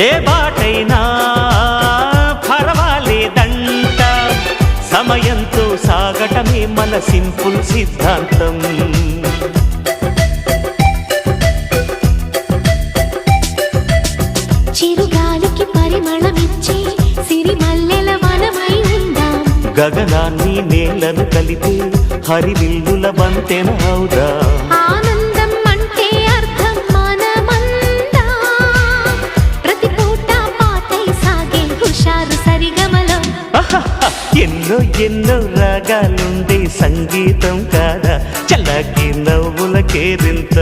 ఏ బాటైనా పర్వాలేదంట, సమయంతో సాగటమే మన సింపుల్ సిద్ధాంతం. చిరుగాలికి పరిమళమిచ్చే సిరిమల్లెల వనమై ఉందాం, గగనాన్ని నేలను కలిపే హరివిల్లుల వంతెన అవుదాం. ఆనందం అంటే అర్థం మనమందా, ప్రతి పూట పాతై సాగే హుషారు సరిగమలో. ఎన్నో ఎన్నో రాగాలుండే సంగీతం కాదా, చల్లకి నవ్వుల కేరింత.